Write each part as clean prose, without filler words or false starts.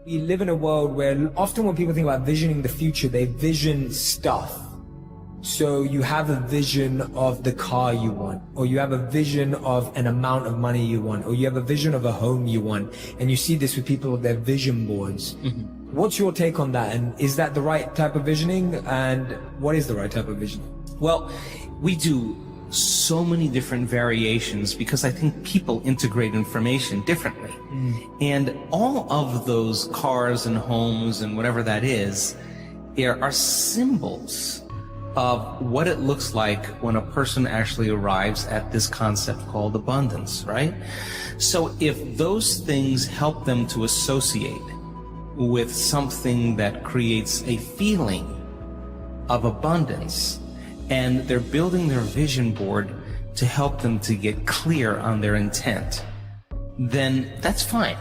We live in a world where often when people think about visioning the future, they vision stuff. So you have a vision of the car you want, or you have a vision of an amount of money you want, or you have a vision of a home you want. And you see this with people with their vision boards. Mm-hmm. What's your take on that? And is that the right type of visioning? And what is the right type of visioning? Well, we do so many different variations because I think people integrate information differently. And all of those cars and homes and whatever that is, there are symbols of what it looks like when a person actually arrives at this concept called abundance, right? So if those things help them to associate with something that creates a feeling of abundance, and they're building their vision board to help them to get clear on their intent, then that's fine,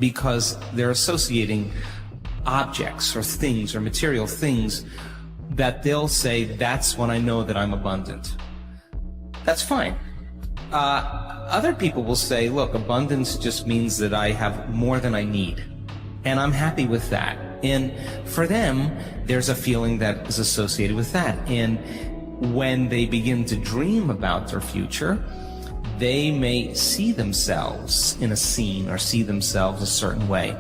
because they're associating objects or things or material things that they'll say, that's when I know that I'm abundant. That's fine. Other people will say, look, abundance just means that I have more than I need, and I'm happy with that. And for them, there's a feeling that is associated with that. And when they begin to dream about their future, they may see themselves in a scene or see themselves a certain way.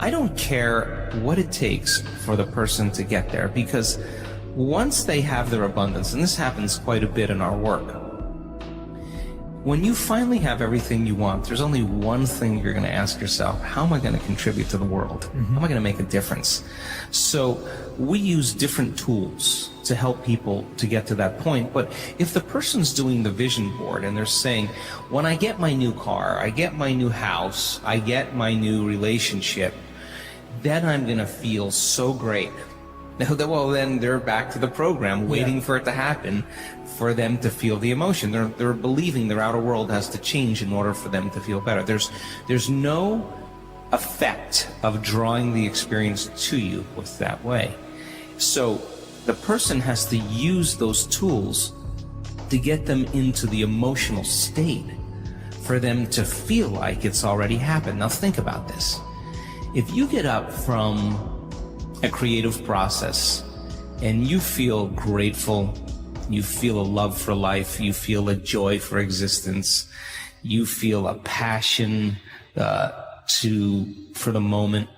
I don't care what it takes for the person to get there, because once they have their abundance, and this happens quite a bit in our work, when you finally have everything you want, there's only one thing you're going to ask yourself: how am I going to contribute to the world? Mm-hmm. How am I going to make a difference? So we use different tools to help people to get to that point. But if the person's doing the vision board and they're saying, when I get my new car, I get my new house, I get my new relationship, then I'm going to feel so great. Well, then they're back to the program, waiting for it to happen for them to feel the emotion. They're believing their outer world has to change in order for them to feel better. There's no effect of drawing the experience to you with that way. So the person has to use those tools to get them into the emotional state for them to feel like it's already happened. Now think about this. If you get up from a creative process and you feel grateful, you feel a love for life, you feel a joy for existence, you feel a passion for the moment,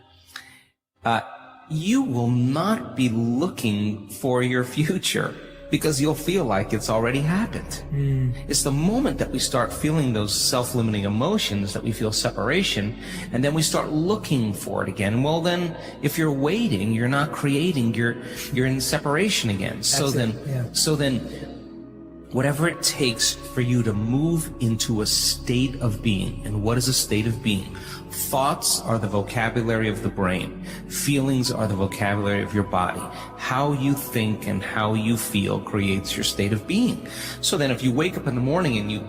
you will not be looking for your future, because you'll feel like it's already happened. It's the moment that we start feeling those self-limiting emotions that we feel separation, and then we start looking for it again. Well, then, if you're waiting, you're not creating, you're in separation again. So then, whatever it takes for you to move into a state of being. And what is a state of being? Thoughts are the vocabulary of the brain. Feelings are the vocabulary of your body. How you think and how you feel creates your state of being. So then if you wake up in the morning and you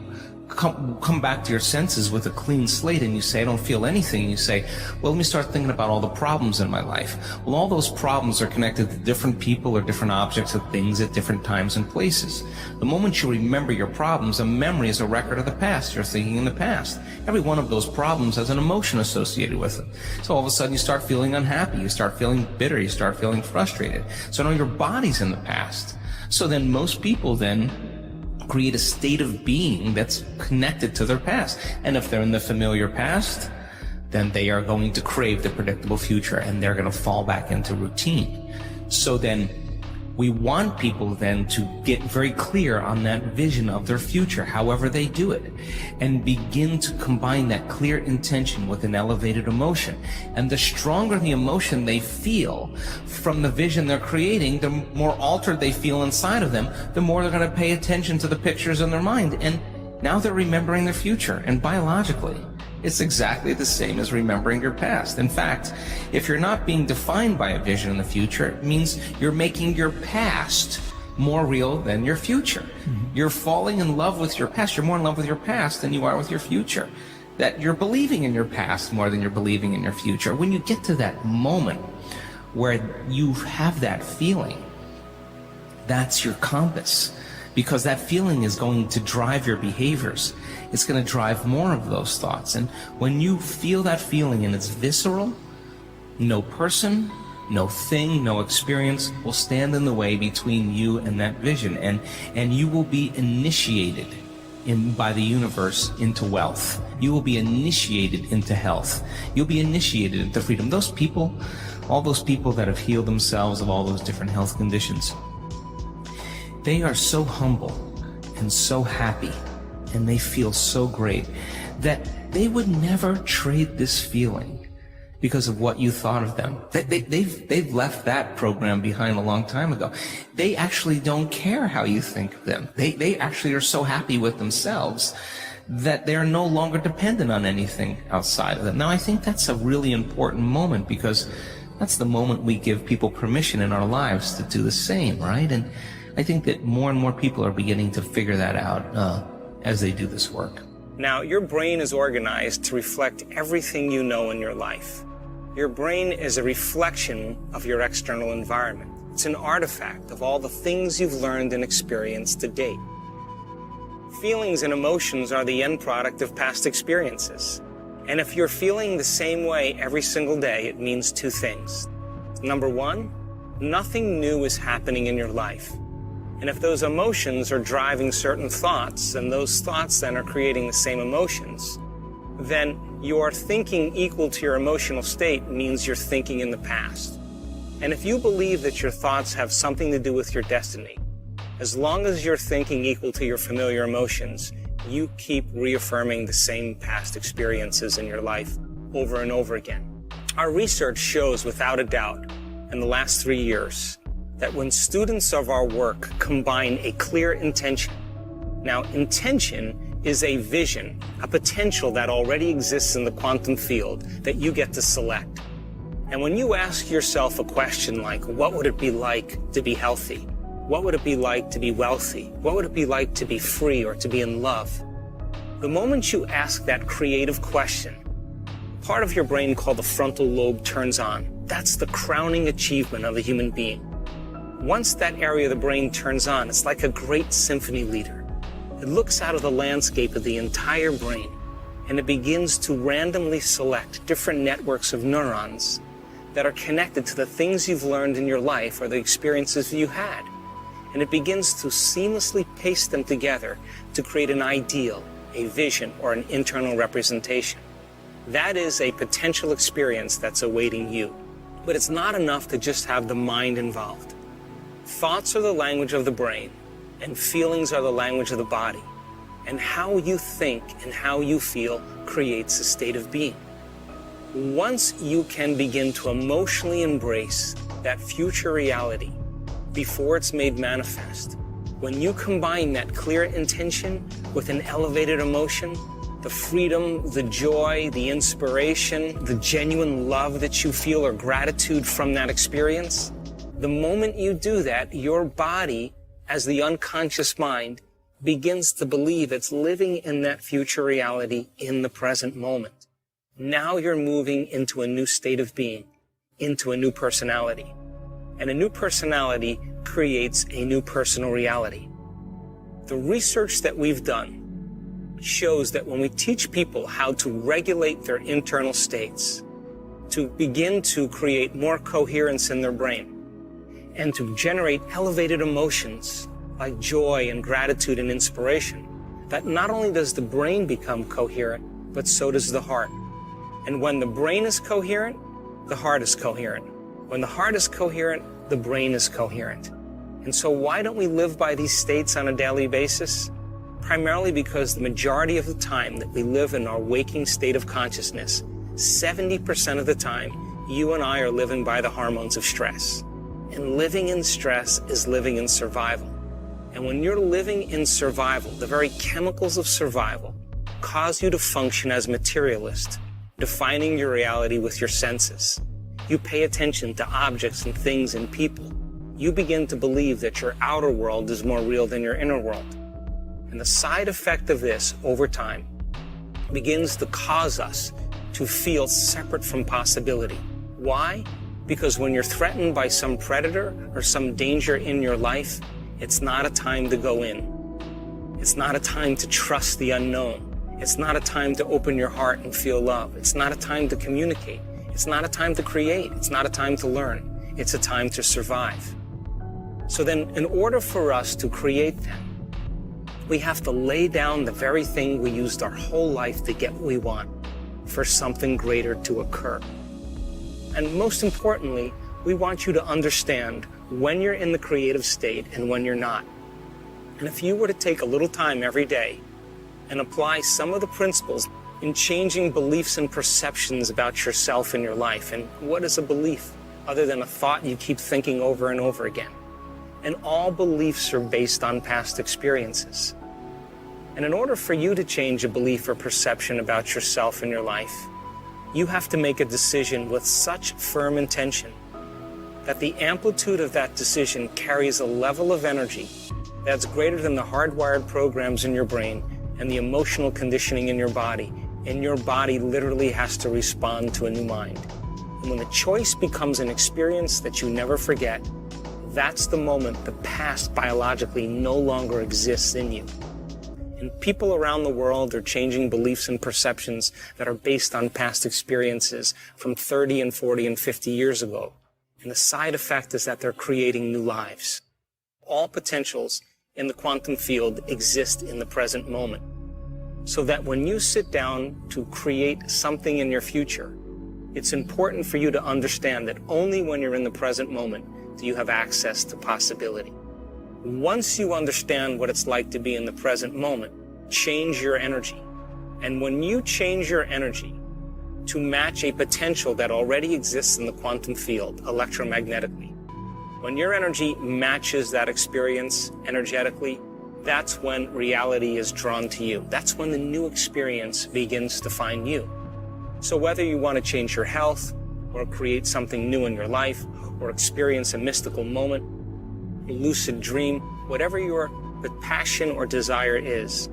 come back to your senses with a clean slate and you say, I don't feel anything, and you say, well, let me start thinking about all the problems in my life. Well, all those problems are connected to different people or different objects or things at different times and places. The moment you remember your problems, a memory is a record of the past. You're thinking in the past. Every one of those problems has an emotion associated with it. So all of a sudden you start feeling unhappy, you start feeling bitter, you start feeling frustrated. So now your body's in the past. So then most people then create a state of being that's connected to their past. And if they're in the familiar past, then they are going to crave the predictable future, and they're going to fall back into routine. So then we want people then to get very clear on that vision of their future, however they do it, and begin to combine that clear intention with an elevated emotion. And the stronger the emotion they feel from the vision they're creating, the more altered they feel inside of them, the more they're going to pay attention to the pictures in their mind. And now they're remembering their future. And biologically, it's exactly the same as remembering your past. In fact, if you're not being defined by a vision in the future, it means you're making your past more real than your future. You're falling in love with your past. You're more in love with your past than you are with your future. That you're believing in your past more than you're believing in your future. When you get to that moment where you have that feeling, that's your compass. Because that feeling is going to drive your behaviors. It's going to drive more of those thoughts. And when you feel that feeling and it's visceral, No person, no thing, no experience will stand in the way between you and that vision, and you will be initiated by the universe into wealth. You will be initiated into health. You'll be initiated into freedom. Those people, all those people that have healed themselves of all those different health conditions, they are so humble and so happy, and they feel so great that they would never trade this feeling because of what you thought of them. They've left that program behind a long time ago. They actually don't care how you think of them. They actually are so happy with themselves that they're no longer dependent on anything outside of them. Now, I think that's a really important moment, because that's the moment we give people permission in our lives to do the same, right? And I think that more and more people are beginning to figure that out as they do this work. Now, your brain is organized to reflect everything you know in your life. Your brain is a reflection of your external environment. It's an artifact of all the things you've learned and experienced to date. Feelings and emotions are the end product of past experiences. And if you're feeling the same way every single day, it means two things. Number one, nothing new is happening in your life. And if those emotions are driving certain thoughts, and those thoughts then are creating the same emotions, then your thinking equal to your emotional state means you're thinking in the past. And if you believe that your thoughts have something to do with your destiny, as long as you're thinking equal to your familiar emotions, you keep reaffirming the same past experiences in your life over and over again. Our research shows without a doubt in the last 3 years that when students of our work combine a clear intention, now intention is a vision, a potential that already exists in the quantum field that you get to select. And when you ask yourself a question like, what would it be like to be healthy? What would it be like to be wealthy? What would it be like to be free or to be in love? The moment you ask that creative question, part of your brain called the frontal lobe turns on. That's the crowning achievement of a human being. Once that area of the brain turns on, it's like a great symphony leader. It looks out of the landscape of the entire brain, and it begins to randomly select different networks of neurons that are connected to the things you've learned in your life or the experiences you had. And it begins to seamlessly paste them together to create an ideal, a vision, or an internal representation. That is a potential experience that's awaiting you. But it's not enough to just have the mind involved. Thoughts are the language of the brain, and feelings are the language of the body. And how you think and how you feel creates a state of being. Once you can begin to emotionally embrace that future reality before it's made manifest, when you combine that clear intention with an elevated emotion, the freedom, the joy, the inspiration, the genuine love that you feel or gratitude from that experience, the moment you do that, your body, as the unconscious mind, begins to believe it's living in that future reality in the present moment. Now you're moving into a new state of being, into a new personality. And a new personality creates a new personal reality. The research that we've done shows that when we teach people how to regulate their internal states, to begin to create more coherence in their brain, and to generate elevated emotions like joy and gratitude and inspiration, that not only does the brain become coherent, but so does the heart. And when the brain is coherent, the heart is coherent. When the heart is coherent, the brain is coherent. And so why don't we live by these states on a daily basis? Primarily because the majority of the time that we live in our waking state of consciousness, 70% of the time, you and I are living by the hormones of stress. And living in stress is living in survival. And when you're living in survival, the very chemicals of survival cause you to function as materialist, defining your reality with your senses. You pay attention to objects and things and people. You begin to believe that your outer world is more real than your inner world. And the side effect of this, over time, begins to cause us to feel separate from possibility. Why? Because when you're threatened by some predator or some danger in your life, it's not a time to go in. It's not a time to trust the unknown. It's not a time to open your heart and feel love. It's not a time to communicate. It's not a time to create. It's not a time to learn. It's a time to survive. So then, in order for us to create them, we have to lay down the very thing we used our whole life to get what we want for something greater to occur. And most importantly, we want you to understand when you're in the creative state and when you're not. And if you were to take a little time every day and apply some of the principles in changing beliefs and perceptions about yourself and your life, and what is a belief other than a thought you keep thinking over and over again? And all beliefs are based on past experiences. And in order for you to change a belief or perception about yourself and your life, you have to make a decision with such firm intention that the amplitude of that decision carries a level of energy that's greater than the hardwired programs in your brain and the emotional conditioning in your body. And your body literally has to respond to a new mind. And when the choice becomes an experience that you never forget, that's the moment the past biologically no longer exists in you. And people around the world are changing beliefs and perceptions that are based on past experiences from 30 and 40 and 50 years ago. And the side effect is that they're creating new lives. All potentials in the quantum field exist in the present moment. So that when you sit down to create something in your future, it's important for you to understand that only when you're in the present moment do you have access to possibility. Once you understand what it's like to be in the present moment, change your energy. And when you change your energy to match a potential that already exists in the quantum field electromagnetically, when your energy matches that experience energetically, that's when reality is drawn to you. That's when the new experience begins to find you. So whether you want to change your health, or create something new in your life, or experience a mystical moment, a lucid dream, whatever your passion or desire is,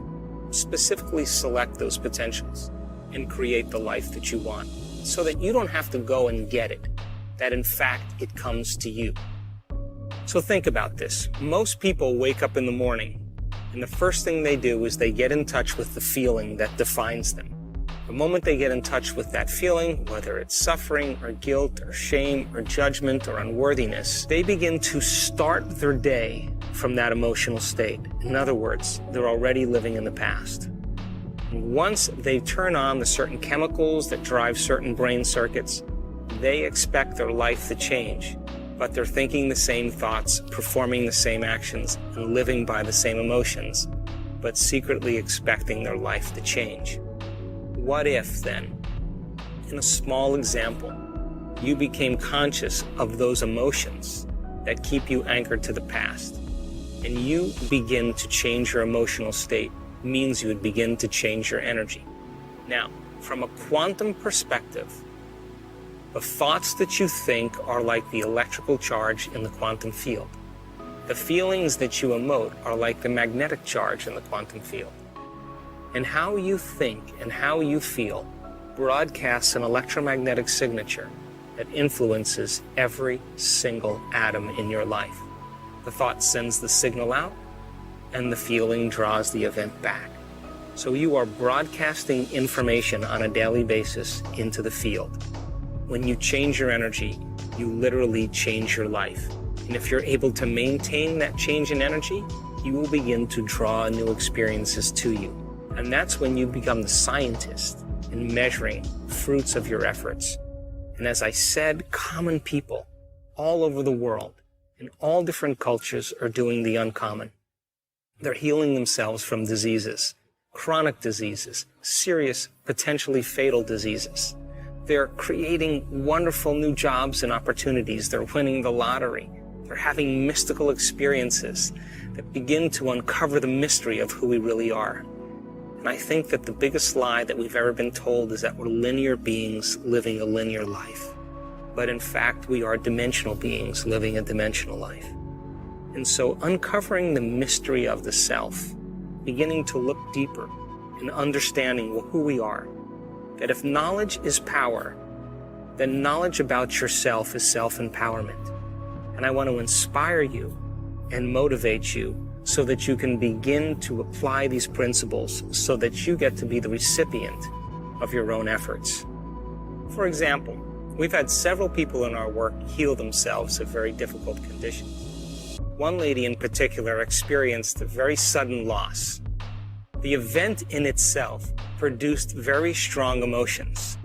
specifically select those potentials and create the life that you want, so that you don't have to go and get it, that in fact it comes to you. So think about this. Most people wake up in the morning, and the first thing they do is they get in touch with the feeling that defines them. The moment they get in touch with that feeling, whether it's suffering or guilt or shame or judgment or unworthiness, they begin to start their day from that emotional state. In other words, they're already living in the past. And once they turn on the certain chemicals that drive certain brain circuits, they expect their life to change, but they're thinking the same thoughts, performing the same actions, and living by the same emotions, but secretly expecting their life to change. What if, then, in a small example, you became conscious of those emotions that keep you anchored to the past, and you begin to change your emotional state, means you would begin to change your energy. Now, from a quantum perspective, the thoughts that you think are like the electrical charge in the quantum field. The feelings that you emote are like the magnetic charge in the quantum field. And how you think and how you feel broadcasts an electromagnetic signature that influences every single atom in your life. The thought sends the signal out, and the feeling draws the event back. So you are broadcasting information on a daily basis into the field. When you change your energy, you literally change your life. And if you're able to maintain that change in energy, you will begin to draw new experiences to you. And that's when you become the scientist in measuring fruits of your efforts. And as I said, common people all over the world in all different cultures are doing the uncommon. They're healing themselves from diseases, chronic diseases, serious, potentially fatal diseases. They're creating wonderful new jobs and opportunities. They're winning the lottery. They're having mystical experiences that begin to uncover the mystery of who we really are. And I think that the biggest lie that we've ever been told is that we're linear beings living a linear life. But in fact, we are dimensional beings living a dimensional life. And so uncovering the mystery of the self, beginning to look deeper and understanding who we are, that if knowledge is power, then knowledge about yourself is self-empowerment. And I want to inspire you and motivate you so that you can begin to apply these principles so that you get to be the recipient of your own efforts. For example, We've had several people in our work heal themselves of very difficult conditions. One lady in particular experienced a very sudden loss. The event in itself produced very strong emotions.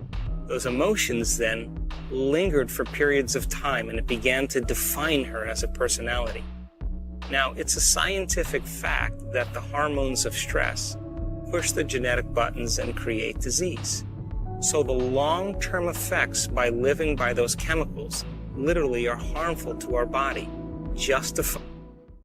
Those emotions then lingered for periods of time, and it began to define her as a personality. Now, it's a scientific fact that the hormones of stress push the genetic buttons and create disease. So the long-term effects by living by those chemicals literally are harmful to our body, justified